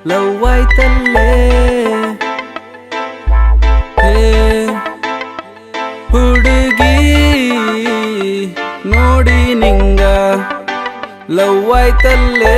love ಆಯ್ತಲ್ಲೇ ಹುಡುಗಿ ನೋಡಿ ನಿಂಗ ಲವ್ ಆಯ್ತಲ್ಲೇ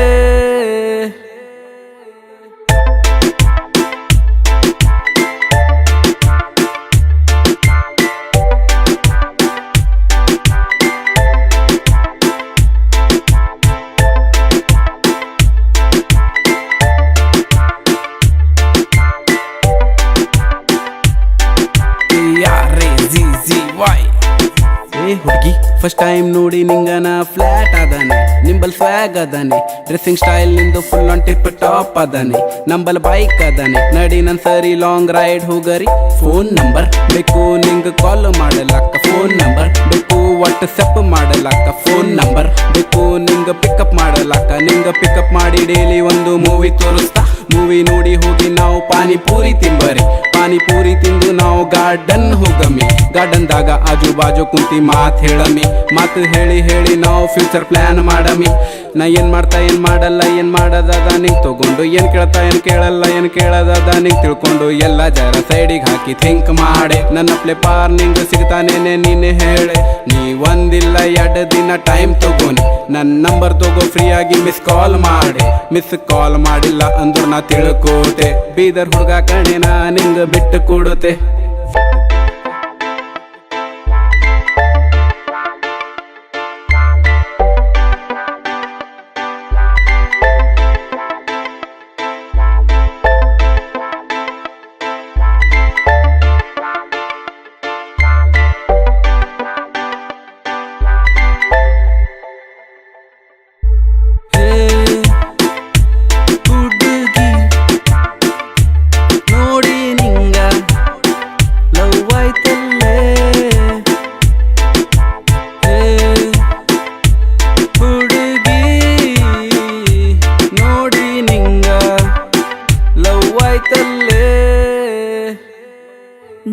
ಹುಡುಗಿ ಫಸ್ಟ್ ಟೈಮ್ ನೋಡಿ ನಿಂಗನ ಫ್ಲಾಟ್ ಅದಾನೆ ನಿಂಬಲ್ ಸ್ವ್ಯಾಗ್ ಅದಾನೆ ಡ್ರೆಸ್ಸಿಂಗ್ ಸ್ಟೈಲ್ ನಿಂದು ಫುಲ್ ಆನ್ ಟಿಪ್ ಟಾಪ್ ಅದಾನೆ ನಂಬಲ್ ಬೈಕ್ ಅದಾನೆ ನಡಿ ನನ್ ಸರಿ ಲಾಂಗ್ ರೈಡ್ ಹೋಗರಿ ಫೋನ್ ನಂಬರ್ ಬೇಕು ನಿಂಗ ಕಾಲ್ ಮಾಡಲಕ್ಕ ಫೋನ್ ನಂಬರ್ ಬೇಕು ವಾಟ್ಸಪ್ ಮಾಡಲಕ್ಕ ಫೋನ್ ನಂಬರ್ ಬೇಕು ನಿಂಗ ಪಿಕಪ್ ಮಾಡಲಕ್ಕ ನಿಂಗ ಪಿಕಪ್ ಮಾಡಿ ಡೈಲಿ ಒಂದು ಮೂವಿ ತೋರಿಸ್ತಾ ಮೂವಿ ನೋಡಿ ಹೋಗಿ ನಾವು ಪಾನಿಪೂರಿ ತಿಂಬರಿ ಪಾನಿಪೂರಿ ತಿಂದು ನಾವು ಗಾರ್ಡನ್ ಹೋಗಮಿ ಗಾರ್ಡನ್ದಾಗ ಆಜು ಬಾಜು ಕುಂತಿ ಮಾತು ಹೇಳಮಿ ಮಾತು ಹೇಳಿ ಹೇಳಿ ನಾವು ಫ್ಯೂಚರ್ ಪ್ಲಾನ್ ಮಾಡಮಿ ನಾ ಏನ್ ಮಾಡ್ತಾ ಏನ್ ಮಾಡಲ್ಲ ಏನ್ ಮಾಡದದ ನಿಂಗ್ ತಗೊಂಡು ಏನ್ ಕೇಳ್ತಾ ಏನ್ ಕೇಳಲ್ಲ ಏನ್ ಕೇಳದದ ನಿಂಗ್ ತಿಳ್ಕೊಂಡು ಎಲ್ಲ ಜರ ಸೈಡಿಗೆ ಹಾಕಿ ಥಿಂಕ್ ಮಾಡೆ ನನ್ನ ಪ್ಲೇ ಪಾರ್ ನಿಂಗ್ ಸಿಗ್ತಾನೇನೆ ನೀನೆ ಹೇಳೆ ನೀ ಒಂದಿಲ್ಲ 2 ದಿನ ಟೈಮ್ ತಗೋನಿ ನನ್ನ ನಂಬರ್ ತಗೋ ಫ್ರೀ ಆಗಿ ಮಿಸ್ ಕಾಲ್ ಮಾಡಿ ಮಿಸ್ ಕಾಲ್ ಮಾಡಿಲ್ಲ ಅಂದ್ರು ನಾ ತಿಳ್ಕೋತೆ ಬೀದರ್ ಹುಡುಗ ಕಣೆ ನಾ ನಿಂಗ ಬಿಟ್ಟು ಕೊಡುತ್ತೆ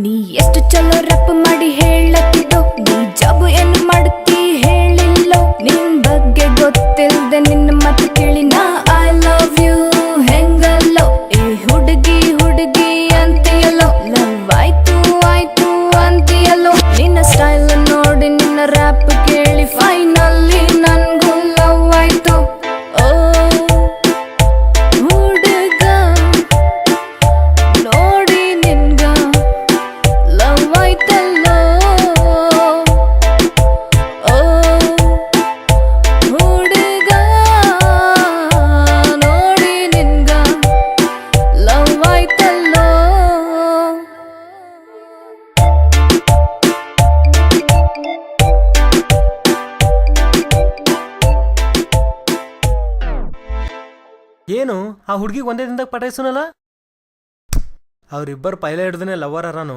ನೀ ಎಷ್ಟು ಚಲೋ ರಪ್ ಮಾಡಿ ಹೇಳತ್ತಿದ್ದೋ ನೀ ಜಾಬು ಏನು ಮಾಡುತ್ತಿ ಹೇಳಿಲ್ಲೋ ನಿನ್ ಬಗ್ಗೆ ಗೊತ್ತಿಲ್ದೆ ನಿನ್ನ ಮಾತು ಕೇಳಿ ನಾ ಐ ಲವ್ ಯು ಹೆಂಗಲ್ಲೋ ಏ ಹುಡುಗಿ ಹುಡುಗಿ ಅಂತೀಯಲ್ಲೋ ಲವ್ ಆಯ್ತು ಆಯ್ತು ಅಂತೀಯಲ್ಲೋ ನಿನ್ನ ಸ್ಟೈಲ್ ನೋಡಿ ನಿನ್ನ ರ್ಯಾಪ್ ಕೇಳಿ ಫೈನಲಿ ನನ್ಗೂ ಲವ್ ಆಯ್ತು ಓ ಹುಡುಗ ನೋಡಿ ನಿನ್ಗ ಲವ್ ಆಯ್ತಲ್ಲೋ ಓ ಹುಡುಗ ನೋಡಿ ನಿನ್ಗ ಲವ್ ಆಯ್ತಲ್ಲೋ ಏನು ಆ ಹುಡುಗಿಗೆ ಒಂದೇ ದಿನದಾಗ ಪಟಾಯಿಸೋನಲ್ಲ ಅವ್ರಿಬ್ಬರು ಪೈಲ ಹಿಡ್ದನೆ ಲವರ್ ಅರಾನು